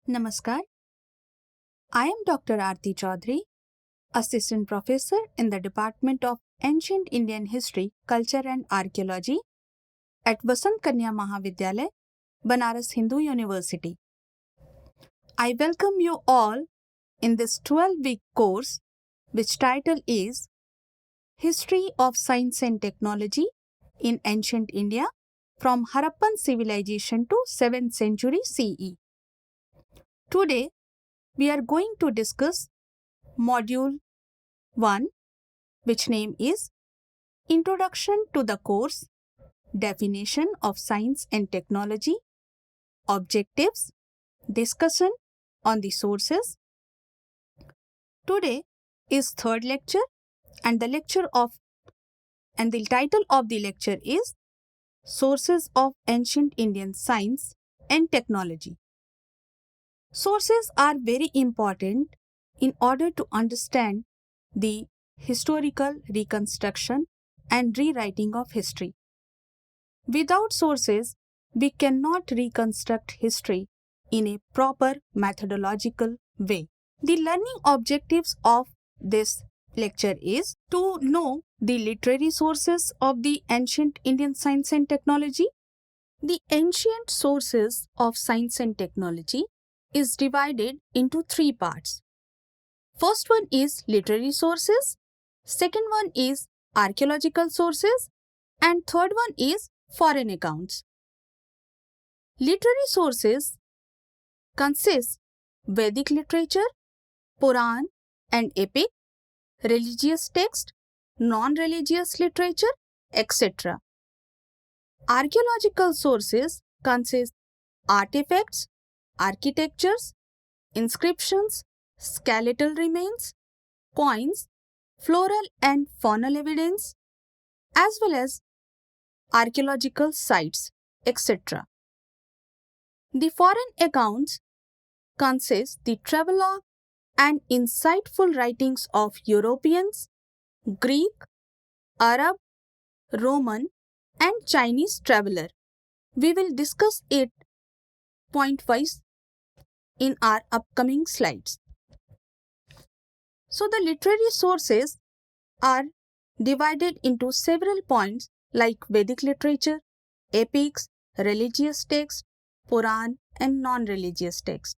Namaskar. I am Dr. Aarti Chaudhary, Assistant Professor in the Department of Ancient Indian History, Culture and Archaeology at Vasant Kanya Mahavidyalaya, Banaras Hindu University. I welcome you all in this 12-week course, which title is History of Science and Technology in Ancient India from Harappan Civilization to 7th century CE. Today, we are going to discuss Module 1, which name is Introduction to the Course, Definition of Science and Technology, Objectives, Discussion on the Sources. Today is third lecture and the title of the lecture is Sources of Ancient Indian Science and Technology. Sources are very important in order to understand the historical reconstruction and rewriting of history. Without sources, we cannot reconstruct history in a proper methodological way. The learning objectives of this lecture is to know the literary sources of the ancient Indian science and technology. The ancient sources of science and technology is divided into three parts. First one is literary sources, second one is archaeological sources, and third one is foreign accounts. Literary sources consist Vedic literature, Puran and epic, religious text, non-religious literature, etc. Archaeological sources consist artifacts, architectures, inscriptions, skeletal remains, coins, floral and faunal evidence, as well as archaeological sites, etc. The foreign accounts consist the travelogue and insightful writings of Europeans, Greek, Arab, Roman, and Chinese traveler. We will discuss it point-wise in our upcoming slides. So, the literary sources are divided into several points like Vedic literature, epics, religious texts, Puran, and non-religious texts.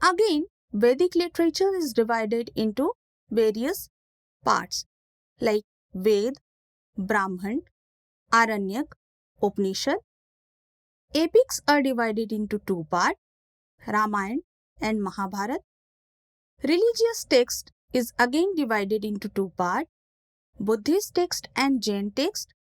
Again, Vedic literature is divided into various parts like Ved, Brahman, Aranyak, Upanishad. Epics are divided into two parts, Ramayana and Mahabharata. Religious text is again divided into two parts, Buddhist text and Jain text.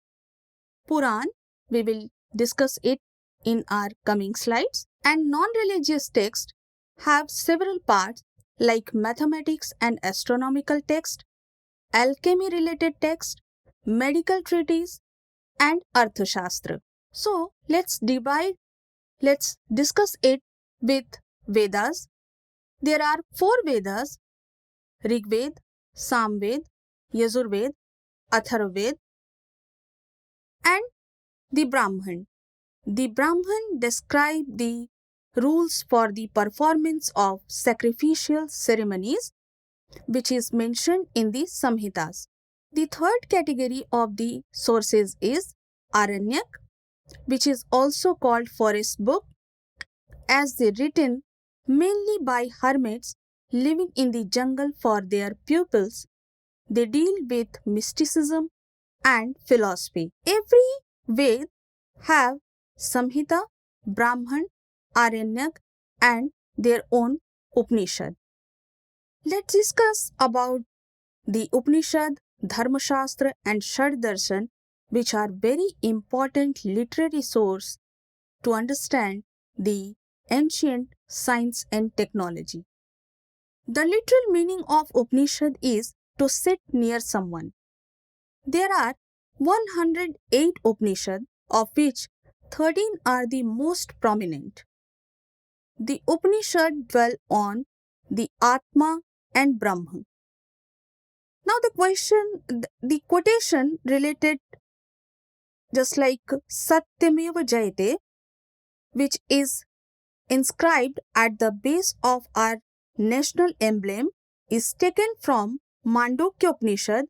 Puran, we will discuss it in our coming slides, and non-religious text have several parts like mathematics and astronomical text, alchemy related text, medical treatise, and Arthashastra. So let's discuss it with Vedas. There are 4 Vedas: Rig Ved, Sam Ved, Yajur Ved, Atharva Ved, and the Brahman. The Brahman describe the rules for the performance of sacrificial ceremonies, which is mentioned in the Samhitas. The third category of the sources is Aranyak, which is also called forest book, as they written mainly by hermits living in the jungle for their pupils. They deal with mysticism and philosophy. Every Ved have Samhita, Brahman, Aranyak, and their own Upanishad. Let's discuss about the Upanishad, Dharmashastra, and Shad-darshan, which are very important literary source to understand the ancient science and technology. The literal meaning of Upanishad is to sit near someone. There are 108 Upanishad, of which 13 are the most prominent. The Upanishad dwell on the Atma and Brahma. Now the quotation related just like Satyameva Jayate, which is inscribed at the base of our national emblem is taken from Mandukya Upanishad.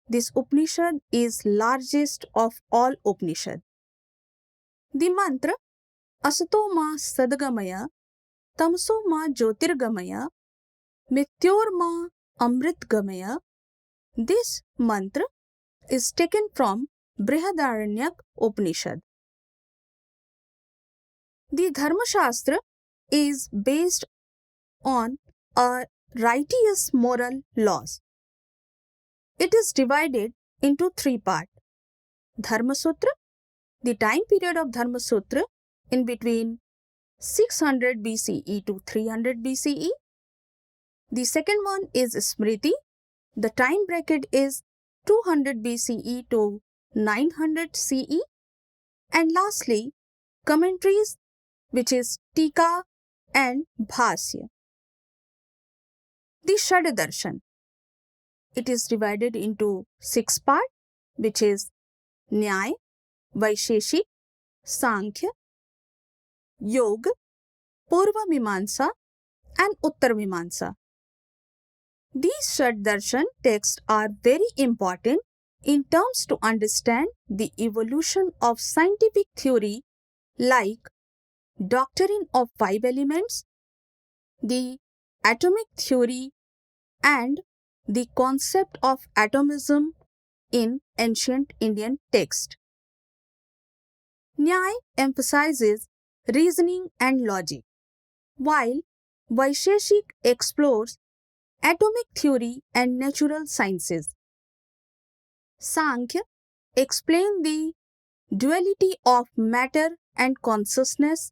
This Upanishad is largest of all Upanishad. The mantra Asato ma Sadgamaya, Tamso ma Jyotirgamaya, Mrityor ma Amritgamaya. This mantra is taken from Brihadaranyaka Upanishad. The Dharma Shastra is based on a righteous moral laws. It is divided into three parts. Dharma Sutra, the time period of Dharma Sutra in between 600 BCE to 300 BCE. The second one is Smriti. The time bracket is 200 BCE to 900 CE. And lastly, commentaries, which is Tika and Bhasya. The Shadadarshan. It is divided into 6 parts, which is Nyaya, Vaisheshik, Sankhya, Yoga, Purva Mimamsa and Uttar Mimamsa. These Shaddarshan texts are very important in terms to understand the evolution of scientific theory like doctrine of 5 elements, the atomic theory and the concept of atomism in ancient Indian text. Nyaya emphasizes reasoning and logic, while Vaisheshik explores atomic theory and natural sciences. Sankhya explains the duality of matter and consciousness,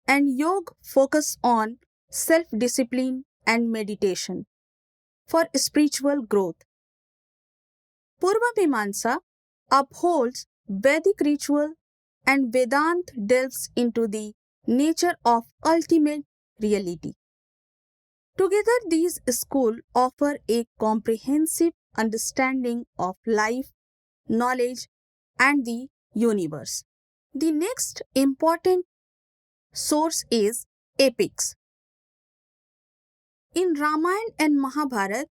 and Yoga focus on self-discipline and meditation for spiritual growth. Purva Mimamsa upholds Vedic ritual and Vedanta delves into the nature of ultimate reality. Together, these schools offer a comprehensive understanding of life, knowledge, and the universe. The next important source is epics. In Ramayana and Mahabharata,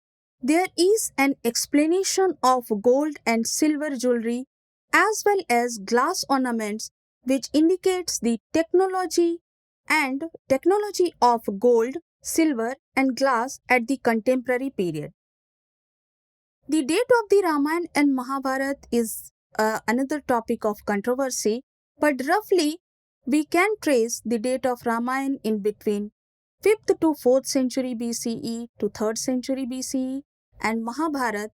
there is an explanation of gold and silver jewelry as well as glass ornaments, which indicates the technology of gold, silver and glass at the contemporary period. The date of the Ramayana and Mahabharata is another topic of controversy, but roughly we can trace the date of Ramayana in between 5th to 4th century BCE to 3rd century BCE and Mahabharata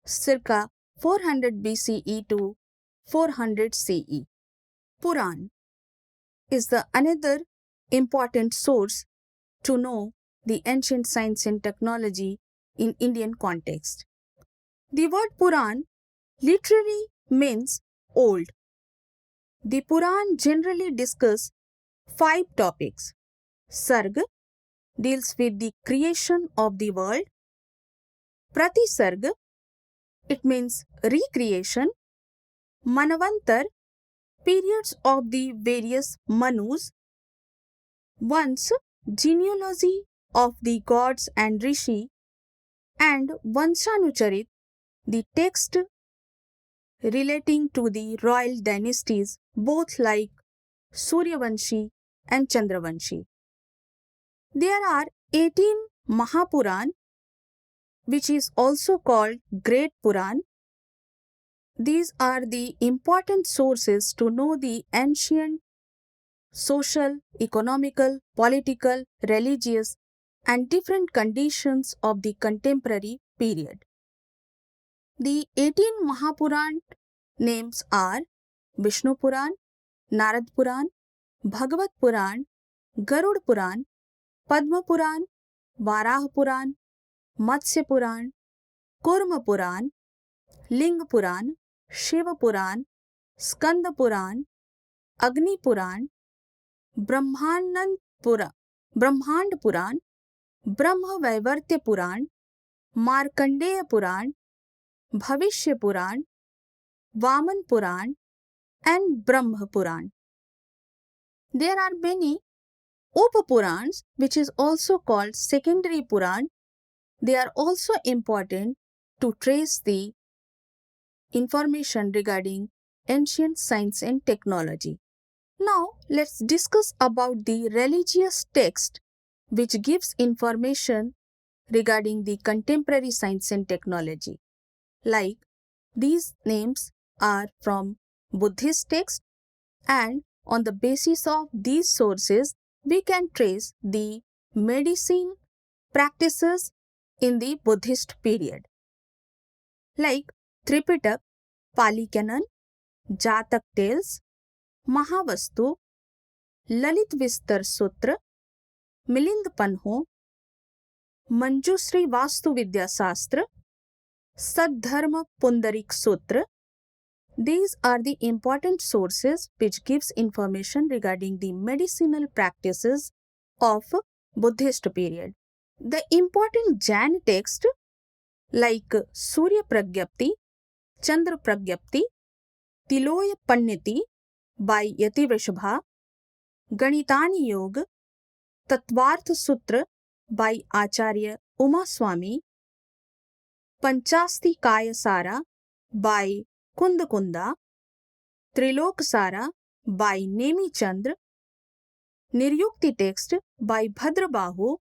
circa 400 BCE to 400 CE. Puran is the another important source to know the ancient science and technology in Indian context. The word Puran literally means old. The Puran generally discuss 5 topics. Sarga deals with the creation of the world. Pratisarga, it means recreation. Manvantar, periods of the various Manus. Once, genealogy of the gods and rishi, and Vanshanucharit, the text relating to the royal dynasties, both like Suryavanshi and Chandravanshi. There are 18 Mahapuran, which is also called Great Puran. These are the important sources to know the ancient social, economical, political, religious, and different conditions of the contemporary period. The 18 Mahapuran names are Vishnu Puran, Narad Puran, Bhagavat Puran, Garud Puran, Padma Puran, Varaha Puran, Matsya Puran, Kurma Puran, Ling Puran, Shiva Puran, Skanda Puran, Agni Puran, Brahmand Puran, Brahma Vaivartya Puran, Markandeya Puran, Bhavishya Puran, Vaman Puran, and Brahma Puran. There are many Upapurans, which is also called secondary Puran, they are also important to trace the information regarding ancient science and technology. Now, let's discuss about the religious text which gives information regarding the contemporary science and technology. Like these names are from Buddhist texts, and on the basis of these sources, we can trace the medicine practices in the Buddhist period. Like Tripitak, Pali Canon, Jatak Tales, Mahavastu, Lalit Vistar Sutra, Milind Panho, Manjusri Vastu Vidya Sastra, Saddharma Pundarik Sutra. These are the important sources which gives information regarding the medicinal practices of Buddhist period. The important Jain text like Surya Pragyapti, Chandra Pragyapti, Tiloya Panniti by Yati Vrishabha, Ganitani Yoga, Tatvarth Sutra by Acharya Uma Swami, Panchasti Kaya Sara by Kunda Kunda, Trilok Sara by Nemi Chandra, Niryukti text by Bhadrabahu.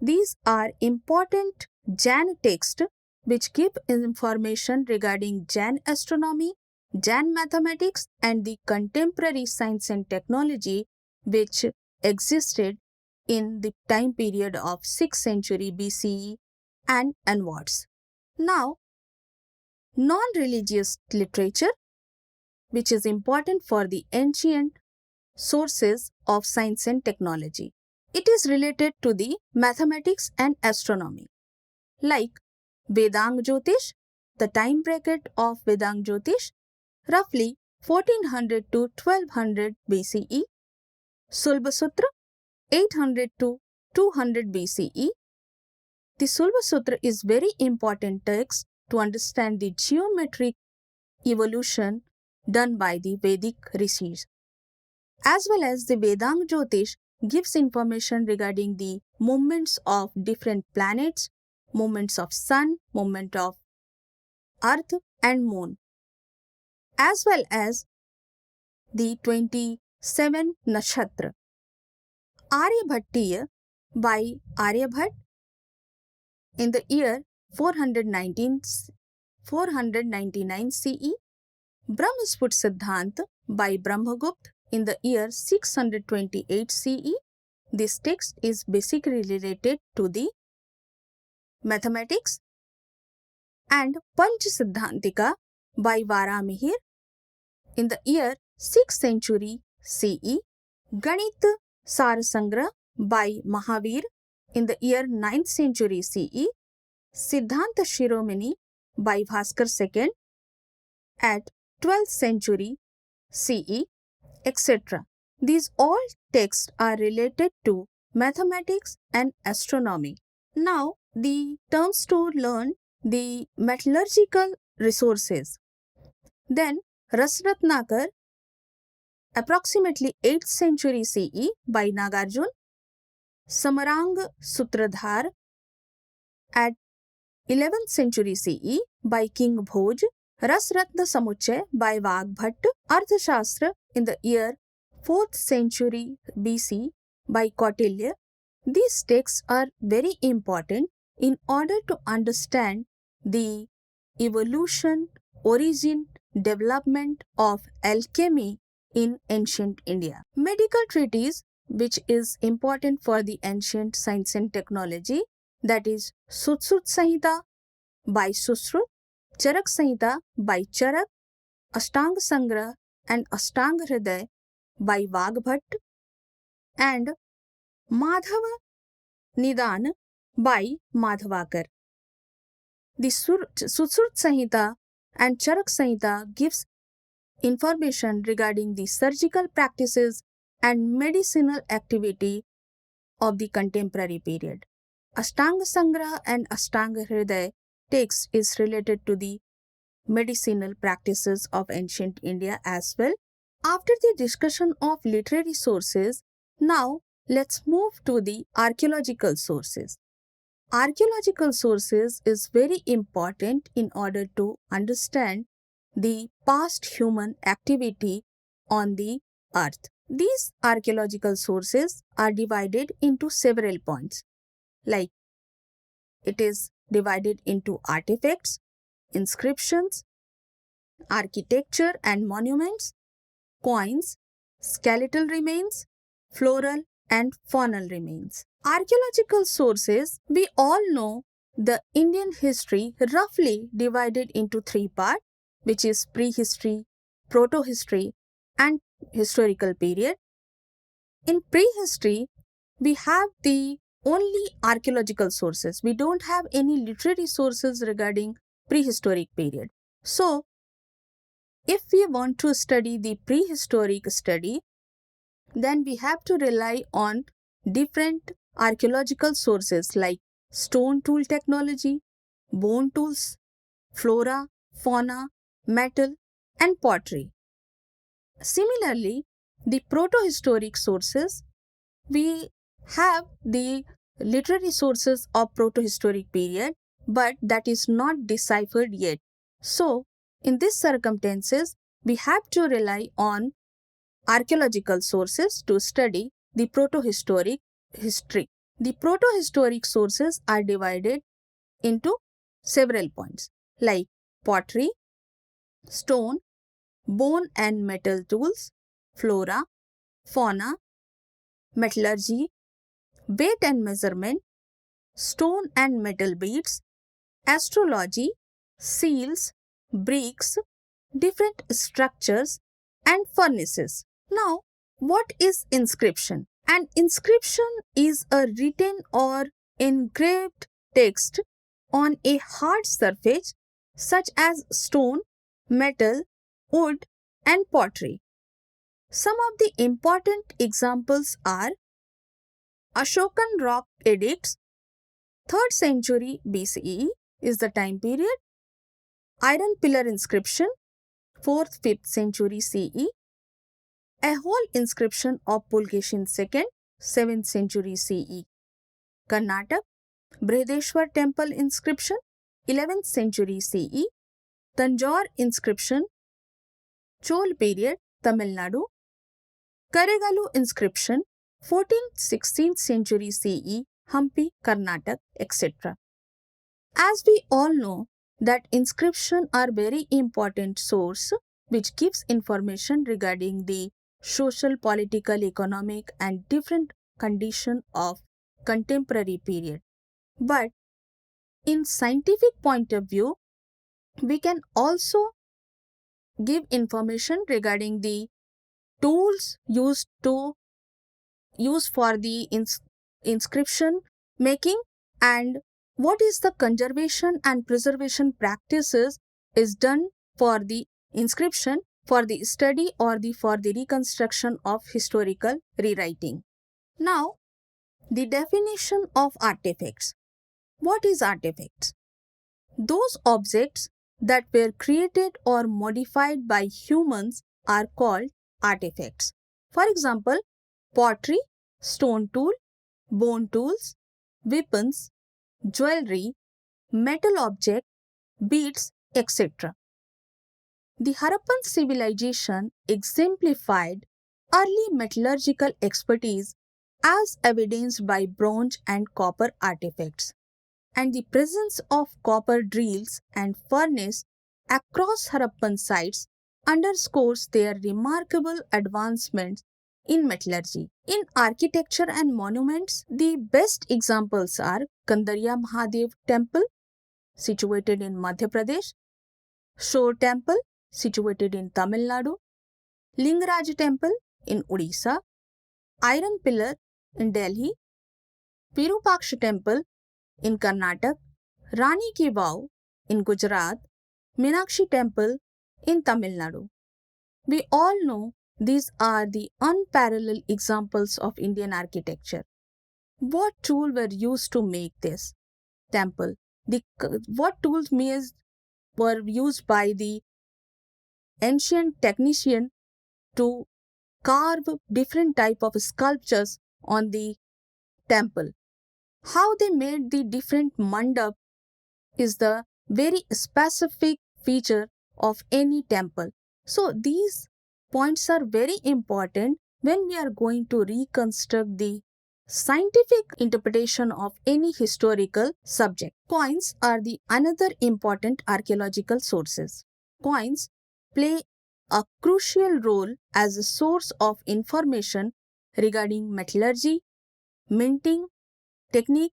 These are important Jain texts which give information regarding Jain astronomy, Jain mathematics, and the contemporary science and technology which existed in the time period of 6th century BCE and onwards. Now, non-religious literature, which is important for the ancient sources of science and technology. It is related to the mathematics and astronomy. Like Vedang Jyotish, the time bracket of Vedang Jyotish, roughly 1400 to 1200 BCE, Sulba Sutra, 800 to 200 BCE. The Sulba Sutra is very important text to understand the geometric evolution done by the Vedic rishis. As well as the Vedang Jyotish gives information regarding the movements of different planets, movements of sun, movement of earth and moon, as well as the 27 nakshatra. Aryabhattiya by Aryabhat in the year 499 CE, Brahmasput Siddhant by Brahmagupt in the year 628 CE. This text is basically related to the mathematics. And Panch Siddhantika by Varamihir in the year 6th century CE, Ganit Sarasangra by Mahavir in the year 9th century CE, Siddhanta Shiromani by Bhaskar II at 12th century CE, etc. These all texts are related to mathematics and astronomy. Now, the terms to learn the metallurgical resources. Then, Rasratnakar, approximately 8th century CE by Nagarjun, Samarang Sutradhar at 11th century CE by King Bhoj, Rasratna Samuchay by Vagbhat, Arthashastra in the year 4th century BC by Kautilya. These texts are very important in order to understand the evolution, origin, development of alchemy in ancient India. Medical treatise, which is important for the ancient science and technology, that is Sutsut Samhita by Susrut, Charak Samhita by Charak, Ashtanga Sangrah and Ashtanga Hriday by Vagbhat, and Madhava Nidan by Madhavakar. The Sutsut Samhita and Charak Samhita gives information regarding the surgical practices and medicinal activity of the contemporary period. Ashtanga Sangrah and Ashtanga Hriday text is related to the medicinal practices of ancient India as well. After the discussion of literary sources, now let's move to the archaeological sources. Archaeological sources is very important in order to understand the past human activity on the earth. These archaeological sources are divided into several points, like it is divided into artifacts, inscriptions, architecture and monuments, coins, skeletal remains, floral and faunal remains. Archaeological sources, we all know the Indian history roughly divided into three parts, which is prehistory, proto-history and historical period. In prehistory, we have the only archaeological sources. We don't have any literary sources regarding prehistoric period. So, if we want to study the prehistoric study, then we have to rely on different archaeological sources like stone tool technology, bone tools, flora, fauna, metal, and pottery. Similarly, the proto-historic sources, we have the literary sources of proto-historic period, but that is not deciphered yet. So, in these circumstances, we have to rely on archaeological sources to study the proto-historic history. The proto-historic sources are divided into several points like pottery, stone, bone and metal tools, flora, fauna, metallurgy, weight and measurement, stone and metal beads, astrology, seals, bricks, different structures, and furnaces. Now, what is inscription? An inscription is a written or engraved text on a hard surface such as stone, metal, wood, and pottery. Some of the important examples are Ashokan rock edicts, 3rd century BCE is the time period, iron pillar inscription, 4th 5th century CE, a whole inscription of Pulkeshin II, 7th century CE, Karnataka, Brihadeshwar temple inscription, 11th century CE, Tanjore inscription, Chol period, Tamil Nadu, Karegalu inscription, 14th-16th century CE, Hampi, Karnataka, etc. As we all know that inscriptions are very important source which gives information regarding the social, political, economic and different condition of contemporary period. But in scientific point of view, we can also give information regarding the tools used for the inscription making and what is the conservation and preservation practices is done for the inscription for the study or for the reconstruction of historical rewriting. Now, the definition of artifacts. What is artifacts? Those objects that were created or modified by humans are called artifacts. For example, pottery, stone tool, bone tools, weapons, jewelry, metal object, beads, etc. The Harappan civilization exemplified early metallurgical expertise as evidenced by bronze and copper artifacts, and the presence of copper drills and furnace across Harappan sites underscores their remarkable advancements in metallurgy. In architecture and monuments, the best examples are Kandariya Mahadev Temple, situated in Madhya Pradesh, Shore Temple, situated in Tamil Nadu, Lingaraj Temple in Odisha, Iron Pillar in Delhi, Virupaksha Temple in Karnataka, Rani Ki Vav in Gujarat, Meenakshi Temple in Tamil Nadu. We all know these are the unparalleled examples of Indian architecture. What tools were used to make this temple? What tools were used by the ancient technician to carve different type of sculptures on the temple. How they made the different mandap is the very specific feature of any temple. So these points are very important when we are going to reconstruct the scientific interpretation of any historical subject. Coins are the another important archaeological sources. Coins play a crucial role as a source of information regarding metallurgy, minting, technique,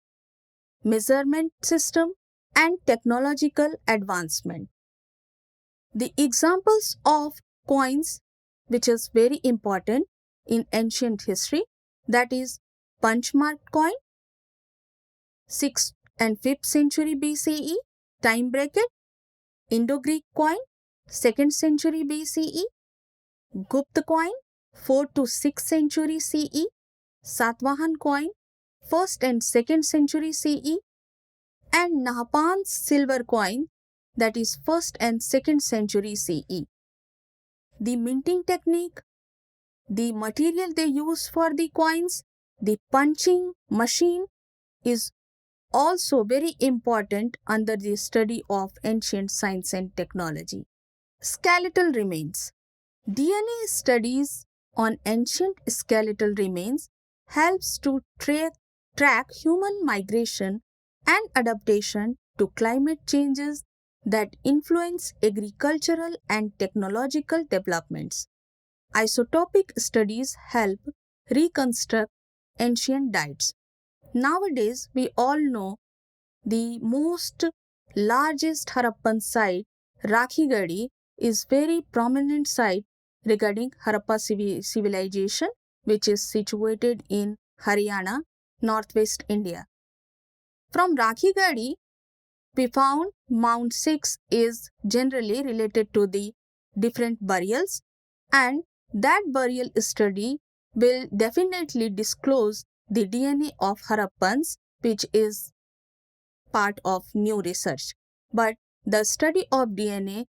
measurement system, and technological advancement. The examples of coins which is very important in ancient history, that is punchmark coin, 6th and 5th century BCE, time bracket, Indo-Greek coin, 2nd century BCE, Gupta coin, 4th to 6th century CE, Satvahan coin, 1st and 2nd century CE, and Nahapan's silver coin, that is 1st and 2nd century CE. The minting technique, the material they use for the coins, the punching machine is also very important under the study of ancient science and technology. Skeletal remains. DNA studies on ancient skeletal remains helps to track human migration and adaptation to climate changes that influence agricultural and technological developments. Isotopic studies help reconstruct ancient diets. Nowadays, we all know the most largest Harappan site, Rakhigadi, is very prominent site regarding Harappa civilization, which is situated in Haryana, northwest India. From Rakhigadi, we found Mount 6 is generally related to the different burials, and that burial study will definitely disclose the DNA of Harappans, which is part of new research. But the study of DNA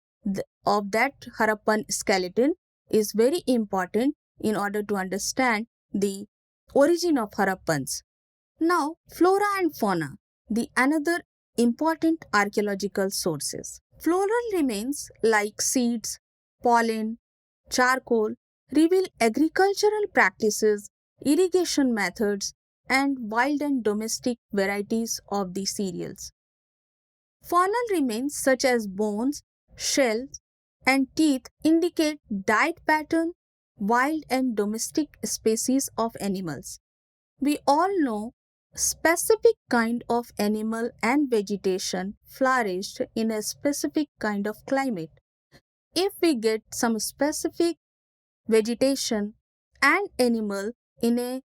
of that Harappan skeleton is very important in order to understand the origin of Harappans. Now, flora and fauna, the another important archaeological sources. Floral remains like seeds, pollen, charcoal reveal agricultural practices, irrigation methods, and wild and domestic varieties of the cereals. Faunal remains such as bones, shells, and teeth indicate diet pattern, wild and domestic species of animals. We all know specific kind of animal and vegetation flourished in a specific kind of climate. If we get some specific vegetation and animal in a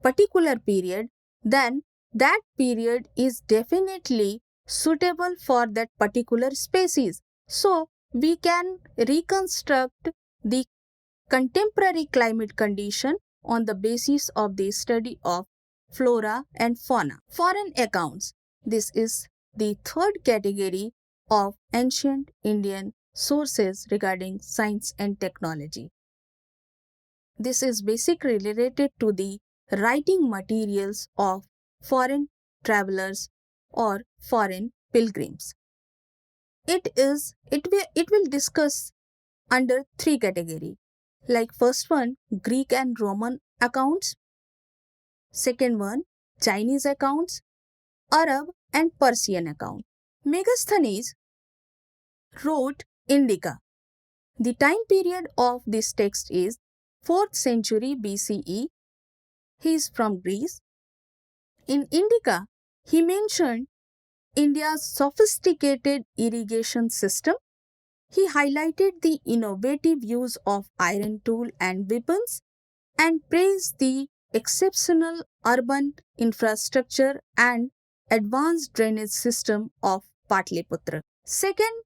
particular period, then that period is definitely suitable for that particular species. So, we can reconstruct the contemporary climate condition on the basis of the study of flora and fauna. Foreign accounts. This is the third category of ancient Indian sources regarding science and technology. This is basically related to the writing materials of foreign travelers or foreign pilgrims. It will discuss under three categories. Like first one, Greek and Roman accounts. Second one, Chinese accounts, Arab and Persian account. Megasthenes wrote Indica. The time period of this text is 4th century BCE. He is from Greece. In Indica, he mentioned India's sophisticated irrigation system. He highlighted the innovative use of iron tool and weapons and praised the exceptional urban infrastructure and advanced drainage system of Patliputra. Second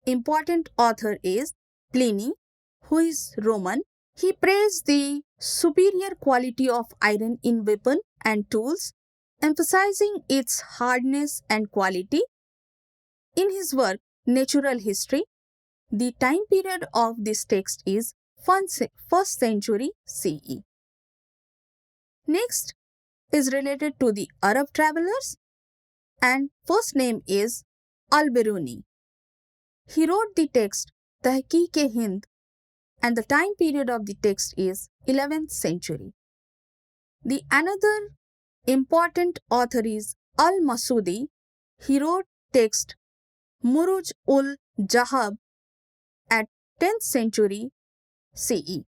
important author is Pliny, who is Roman. He praised the superior quality of iron in weapon and tools, emphasizing its hardness and quality. In his work, Natural History, the time period of this text is 1st century CE. Next, is related to the Arab travelers and first name is Al-Biruni. He wrote the text Tahqiq-e-Hind and the time period of the text is 11th century. The another important author is Al-Masudi. He wrote text Muruj-ul-Jahab at 10th century CE.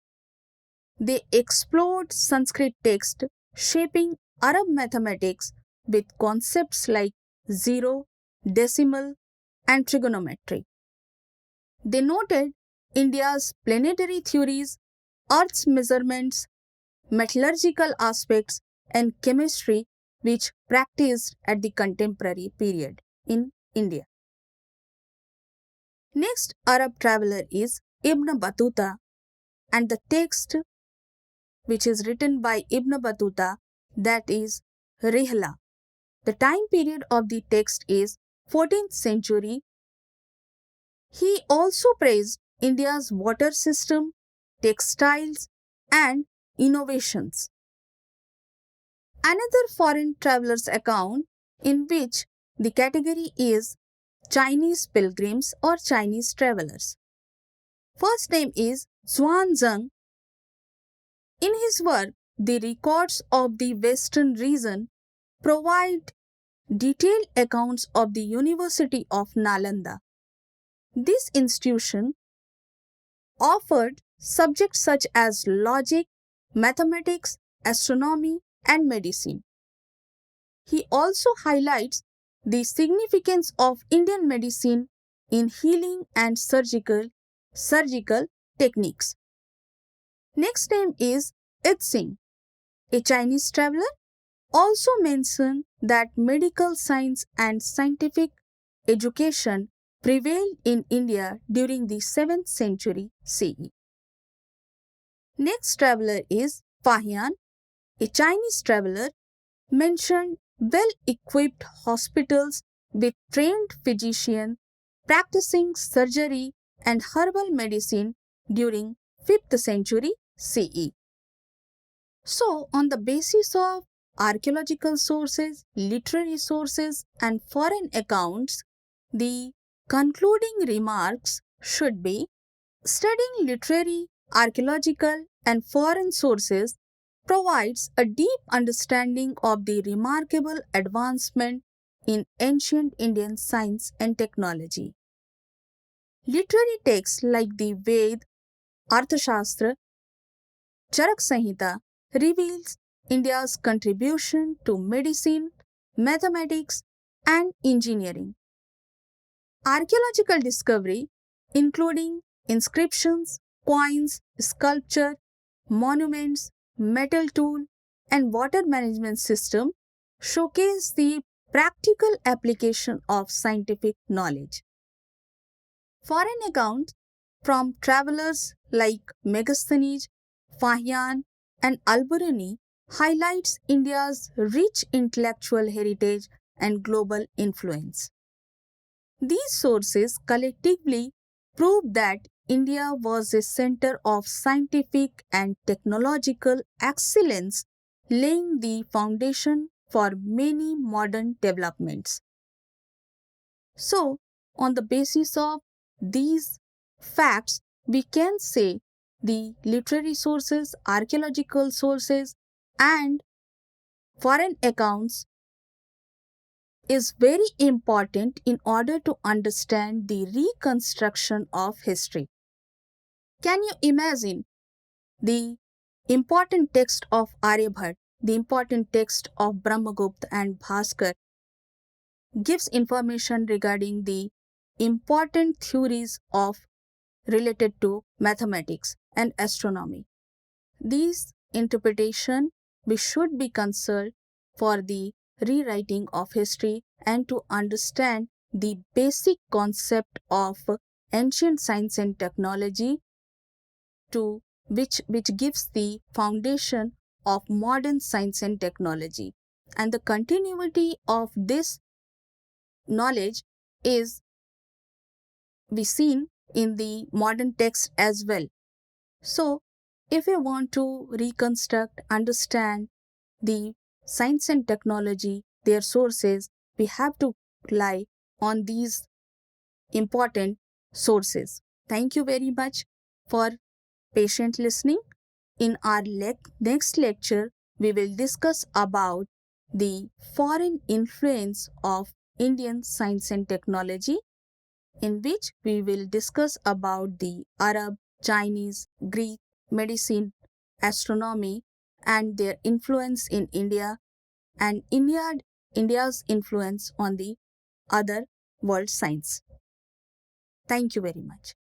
They explored Sanskrit text, shaping Arab mathematics with concepts like zero, decimal, and trigonometry. They noted India's planetary theories, Earth's measurements, metallurgical aspects, and chemistry which practiced at the contemporary period in India. Next Arab traveler is Ibn Battuta, and the text which is written by Ibn Battuta, that is Rihla. The time period of the text is 14th century. He also praised India's water system, textiles, and innovations. Another foreign traveler's account in which the category is Chinese pilgrims or Chinese travelers. First name is Zhuangzheng. In his work, the records of the Western region provide detailed accounts of the University of Nalanda. This institution offered subjects such as logic, mathematics, astronomy, and medicine. He also highlights the significance of Indian medicine in healing and surgical techniques. Next name is Itsing. A Chinese traveler also mentioned that medical science and scientific education prevailed in India during the 7th century CE. Next traveler is Fahian. A Chinese traveler mentioned well-equipped hospitals with trained physicians practicing surgery and herbal medicine during 5th century CE. So, on the basis of archaeological sources, literary sources, and foreign accounts, the concluding remarks should be: studying literary, archaeological, and foreign sources provides a deep understanding of the remarkable advancement in ancient Indian science and technology. Literary texts like the Ved, Arthashastra, Charak Samhita reveals India's contribution to medicine, mathematics, and engineering. Archaeological discovery, including inscriptions, coins, sculpture, monuments, metal tool, and water management system, showcase the practical application of scientific knowledge. Foreign accounts from travelers like Megasthenes, Fahian, and Al-Biruni highlights India's rich intellectual heritage and global influence. These sources collectively prove that India was a center of scientific and technological excellence, laying the foundation for many modern developments. So, on the basis of these facts, we can say the literary sources, archaeological sources, and foreign accounts is very important in order to understand the reconstruction of history. Can you imagine the important text of Aryabhat, the important text of Brahmagupta and Bhaskar gives information regarding the important theories of related to mathematics and astronomy. These interpretation we should be concerned for the rewriting of history and to understand the basic concept of ancient science and technology to which gives the foundation of modern science and technology. And the continuity of this knowledge is be seen in the modern text as well. So, if you want to reconstruct, understand the science and technology, their sources, we have to rely on these important sources. Thank you very much for patient listening. In our next lecture, we will discuss about the foreign influence of Indian science and technology, in which we will discuss about the Arab, Chinese, Greek, medicine, astronomy, and their influence in India, and India's influence on the other world science. Thank you very much.